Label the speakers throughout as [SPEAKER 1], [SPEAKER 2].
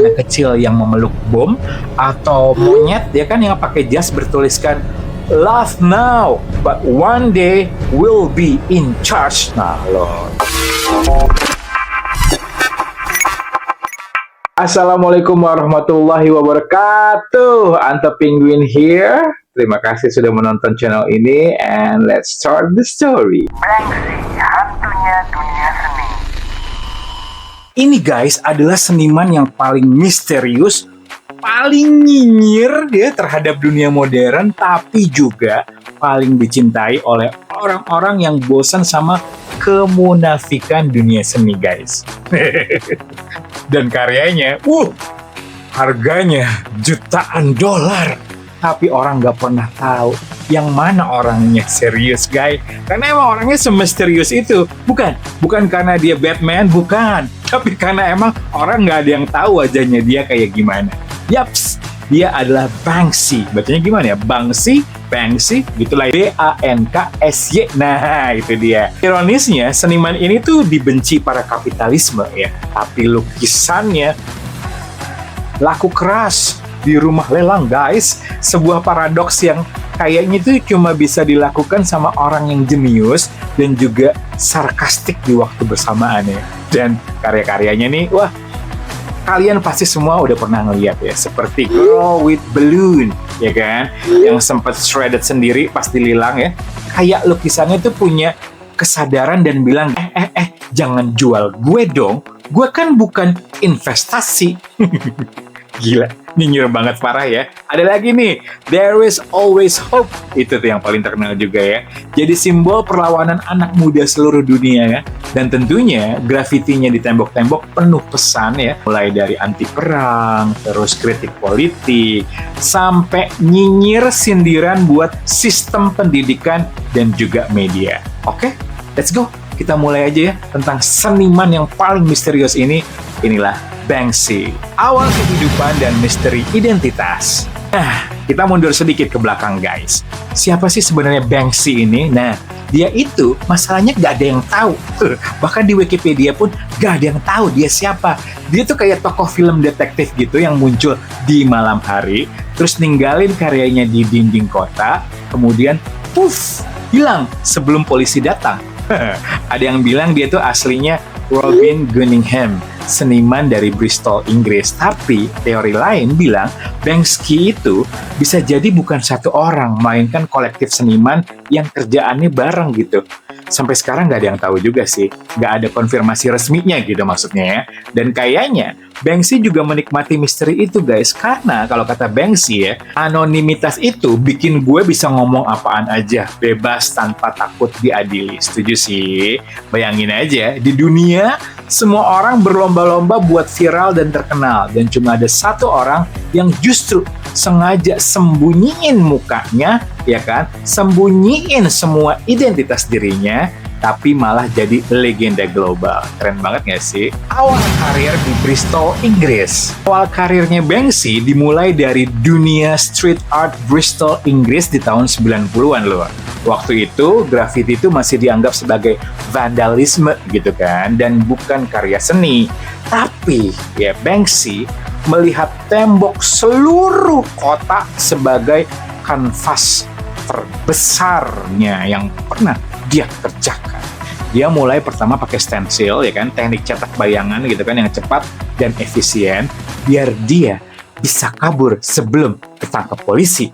[SPEAKER 1] anak kecil yang memeluk bom, atau monyet ya kan yang pakai jas bertuliskan "Laugh now, but one day we'll be in charge." Nah loh. Assalamualaikum warahmatullahi wabarakatuh. Anta Penguin here. Terima kasih sudah menonton channel ini, and let's start the story.
[SPEAKER 2] Banksy, hantunya dunia seni.
[SPEAKER 1] Ini guys adalah seniman yang paling misterius, paling nyinyir dia terhadap dunia modern, tapi juga paling dicintai oleh orang-orang yang bosan sama kemunafikan dunia seni guys. Dan karyanya, harganya jutaan dolar. Tapi orang nggak pernah tahu yang mana orangnya serius guys. Karena emang orangnya semysterius itu. Bukan karena dia Batman, bukan. Tapi karena emang orang nggak ada yang tahu wajahnya dia kayak gimana. Yaps, dia adalah Banksy. Bacanya gimana ya? Banksy, gitulah. B-A-N-K-S-Y. Nah, itu dia. Ironisnya, seniman ini tuh dibenci para kapitalisme ya. Tapi lukisannya laku keras di rumah lelang guys. Sebuah paradoks yang kayaknya itu cuma bisa dilakukan sama orang yang jenius dan juga sarkastik di waktu bersamaan ya. Dan karya-karyanya nih, wah, kalian pasti semua udah pernah ngeliat ya, seperti Girl with Balloon ya kan, yang sempat shredded sendiri pas dililang ya. Kayak lukisannya tuh punya kesadaran dan bilang, jangan jual gue dong, gue kan bukan investasi. Gila, nyinyir banget parah ya. Ada lagi nih, There is Always Hope. Itu tuh yang paling terkenal juga ya. Jadi simbol perlawanan anak muda seluruh dunia ya. Dan tentunya grafitinya di tembok-tembok penuh pesan ya. Mulai dari anti perang, terus kritik politik, sampai nyinyir sindiran buat sistem pendidikan dan juga media. Oke, let's go. Kita mulai aja ya tentang seniman yang paling misterius ini. Inilah Banksy. Awal kehidupan dan misteri identitas. Nah, kita mundur sedikit ke belakang guys. Siapa sih sebenarnya Banksy ini? Nah, dia itu masalahnya gak ada yang tahu. Bahkan di Wikipedia pun gak ada yang tahu dia siapa. Dia tuh kayak tokoh film detektif gitu yang muncul di malam hari, terus ninggalin karyanya di dinding kota, kemudian hilang sebelum polisi datang. Ada yang bilang dia tuh aslinya Robin Cunningham, seniman dari Bristol, Inggris. Tapi teori lain bilang Banksy itu bisa jadi bukan satu orang, melainkan kolektif seniman yang kerjaannya bareng gitu. Sampai sekarang nggak ada yang tahu juga sih, nggak ada konfirmasi resminya gitu maksudnya ya. Dan kayaknya Banksy juga menikmati misteri itu guys, karena kalau kata Banksy ya, anonimitas itu bikin gue bisa ngomong apaan aja, bebas tanpa takut diadili. Setuju sih? Bayangin aja, di dunia semua orang berlomba-lomba buat viral dan terkenal, dan cuma ada satu orang yang justru sengaja sembunyiin mukanya, ya kan? Sembunyiin semua identitas dirinya, tapi malah jadi legenda global. Keren banget gak sih? Awal karir di Bristol, Inggris. Awal karirnya Banksy dimulai dari dunia street art Bristol, Inggris di tahun 90-an loh. Waktu itu, graffiti itu masih dianggap sebagai vandalisme gitu kan, dan bukan karya seni. Tapi, ya Banksy melihat tembok seluruh kota sebagai kanvas terbesarnya yang pernah dia kerjakan. Dia mulai pertama pakai stensil ya kan, teknik cetak bayangan gitu kan yang cepat dan efisien biar dia bisa kabur sebelum ketangkap polisi.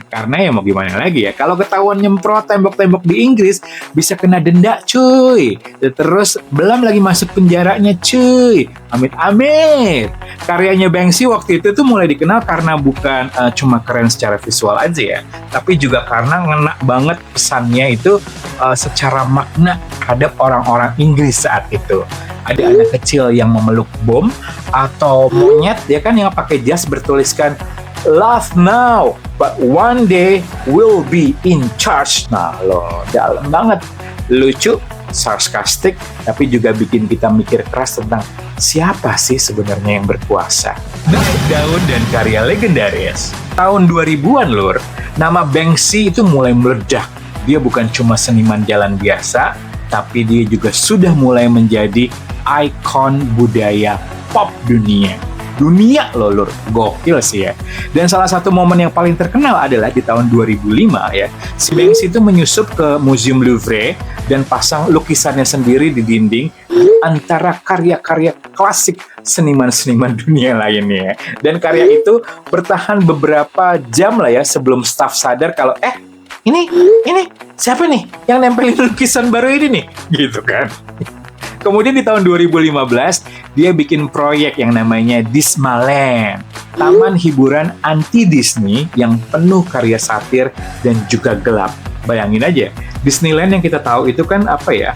[SPEAKER 1] Karena ya mau gimana lagi ya, kalau ketahuan nyemprot tembok-tembok di Inggris bisa kena denda cuy. Terus belum lagi masuk penjaranya cuy. Amit-amit. Karyanya Banksy waktu itu tuh mulai dikenal karena bukan cuma keren secara visual aja ya, tapi juga karena ngena banget pesannya itu secara makna terhadap orang-orang Inggris saat itu. Ada anak kecil yang memeluk bom, atau monyet ya kan yang pakai jas bertuliskan "Laugh now, but one day we'll be in charge." Nah loh, dalam banget. Lucu, sarkastik, tapi juga bikin kita mikir keras tentang siapa sih sebenarnya yang berkuasa. Naik daun dan karya legendaris. Tahun 2000-an lur, nama Banksy itu mulai meledak. Dia bukan cuma seniman jalan biasa, tapi dia juga sudah mulai menjadi ikon budaya pop dunia. Dunia loh lur, gokil sih ya. Dan salah satu momen yang paling terkenal adalah di tahun 2005 ya. Si Banksy itu menyusup ke Museum Louvre dan pasang lukisannya sendiri di dinding di antara karya-karya klasik seniman-seniman dunia lainnya. Dan karya itu bertahan beberapa jam lah ya sebelum staf sadar kalau ini siapa nih yang nempelin lukisan baru ini nih, gitu kan. Kemudian di tahun 2015, dia bikin proyek yang namanya Dismaland, taman hiburan anti-Disney yang penuh karya satir dan juga gelap. Bayangin aja, Disneyland yang kita tahu itu kan apa ya,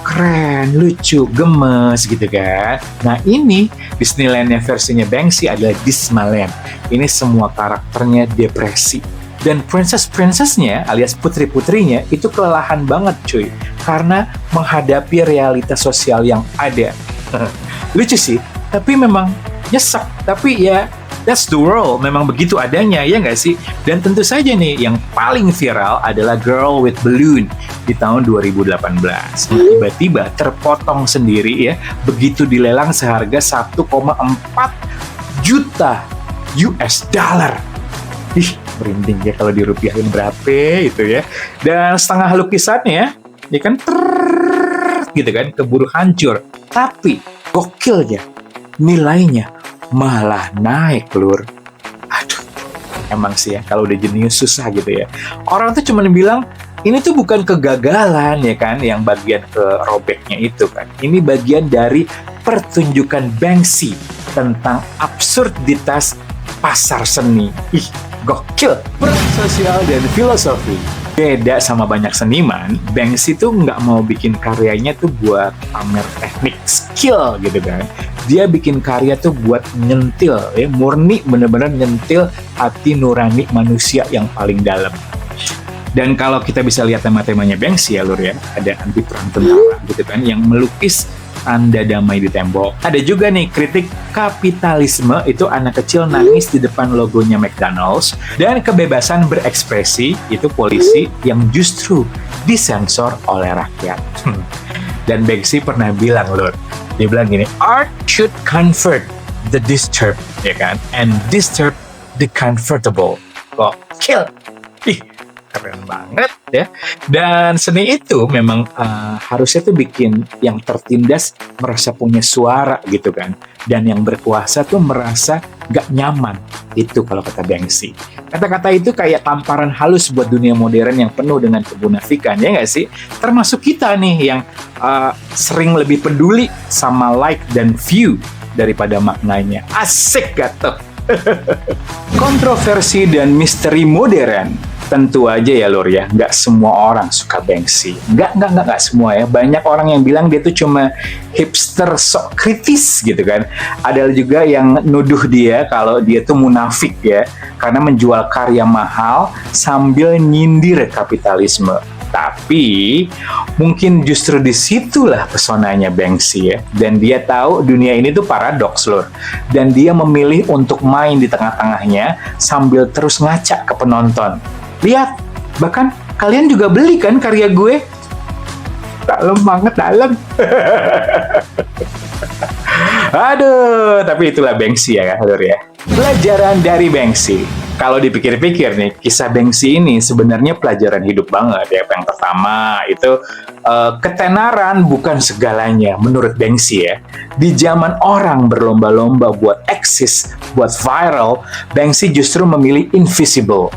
[SPEAKER 1] keren, lucu, gemes gitu kan. Nah ini Disneylandnya versinya Banksy adalah Dismaland. Ini semua karakternya depresi. Dan princess-princessnya alias putri-putrinya itu kelelahan banget cuy. Karena menghadapi realitas sosial yang ada. Lucu sih, tapi memang nyesek. Tapi ya, that's the world. Memang begitu adanya, ya nggak sih? Dan tentu saja nih, yang paling viral adalah Girl with Balloon di tahun 2018. Tiba-tiba terpotong sendiri ya, begitu dilelang seharga 1,4 juta US dollar. Ih, merinding ya kalau dirupiahin berapa itu ya. Dan setengah lukisannya ya kan gitu kan keburu hancur. Tapi gokilnya nilainya malah naik lur. Aduh, emang sih ya kalau udah jenius susah gitu ya. Orang tuh cuma bilang ini tuh bukan kegagalan ya kan yang bagian kerobeknya itu kan. Ini bagian dari pertunjukan Banksy tentang absurditas pasar seni. Ih, gokil. Peran sosial dan filosofi. Beda sama banyak seniman, Banksy tuh nggak mau bikin karyanya tuh buat pamer teknik, skill gitu kan. Dia bikin karya tuh buat nyentil, ya murni bener-bener nyentil hati nurani manusia yang paling dalam. Dan kalau kita bisa lihat tema-temanya Banksy ya lur ya, ada anti perang tentara gitu kan, yang melukis tanda damai di tembok. Ada juga nih kritik kapitalisme, itu anak kecil nangis di depan logonya McDonald's. Dan kebebasan berekspresi, itu polisi yang justru disensor oleh rakyat. Dan Banksy pernah bilang lur, dia bilang gini, art should comfort the disturbed, ya kan, and disturb the comfortable. Gokil. Ih, keren banget ya. Dan seni itu memang harusnya tuh bikin yang tertindas merasa punya suara gitu kan. Dan yang berkuasa tuh merasa gak nyaman. Itu kalau kata Banksy. Kata-kata itu kayak tamparan halus buat dunia modern yang penuh dengan kemunafikan, ya gak sih? Termasuk kita nih yang sering lebih peduli sama like dan view daripada maknanya. Asik gak tuh? Kontroversi dan misteri modern. Tentu aja ya lur ya, nggak semua orang suka Banksy. Nggak semua ya. Banyak orang yang bilang dia tuh cuma hipster sok kritis gitu kan. Ada juga yang nuduh dia kalau dia tuh munafik ya, karena menjual karya mahal sambil nyindir kapitalisme. Tapi mungkin justru disitulah pesonanya Banksy ya. Dan dia tahu dunia ini tuh paradoks lur. Dan dia memilih untuk main di tengah-tengahnya sambil terus ngacak ke penonton. Lihat, bahkan kalian juga beli kan karya gue? Dalam banget, dalam. Aduh, tapi itulah Banksy ya, lur ya. Pelajaran dari Banksy. Kalau dipikir-pikir nih, kisah Banksy ini sebenarnya pelajaran hidup banget ya. Yang pertama itu ketenaran bukan segalanya menurut Banksy ya. Di zaman orang berlomba-lomba buat eksis, buat viral, Banksy justru memilih invisible.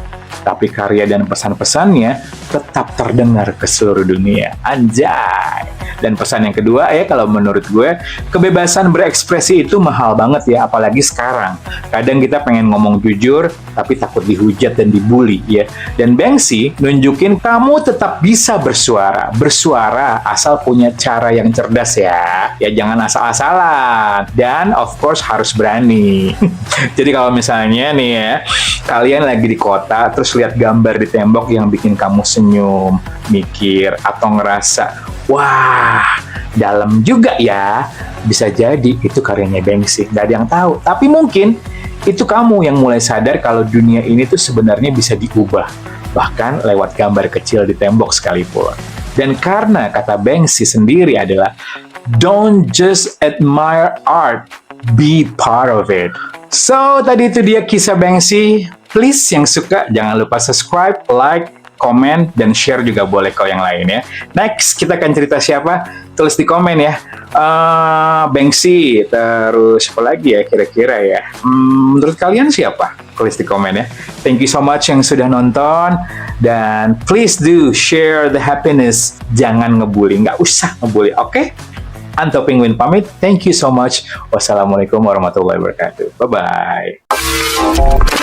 [SPEAKER 1] Tapi karya dan pesan-pesannya tetap terdengar ke seluruh dunia. Anjay! Dan pesan yang kedua ya, kalau menurut gue, kebebasan berekspresi itu mahal banget ya, apalagi sekarang. Kadang kita pengen ngomong jujur, tapi takut dihujat dan dibully ya. Dan Banksy nunjukin kamu tetap bisa bersuara. Bersuara asal punya cara yang cerdas ya. Ya jangan asal-asalan. Dan of course harus berani. Jadi kalau misalnya nih ya, kalian lagi di kota, terus lihat gambar di tembok yang bikin kamu senyum, mikir, atau ngerasa, wah, dalam juga ya. Bisa jadi itu karyanya Banksy, nggak ada yang tahu. Tapi mungkin itu kamu yang mulai sadar kalau dunia ini tuh sebenarnya bisa diubah. Bahkan lewat gambar kecil di tembok sekalipun. Dan karena kata Banksy sendiri adalah Don't just admire art, be part of it. So, tadi itu dia kisah Banksy. Please yang suka jangan lupa subscribe, like, komen, dan share juga boleh ke yang lain ya. Next, kita akan cerita siapa? Tulis di komen ya. Banksy, terus apa lagi ya kira-kira ya? Menurut kalian siapa? Tulis di komen ya. Thank you so much yang sudah nonton. Dan please do share the happiness. Jangan ngebully, nggak usah ngebully, oke? Anto Penguin pamit. Thank you so much. Wassalamualaikum warahmatullahi wabarakatuh. Bye-bye.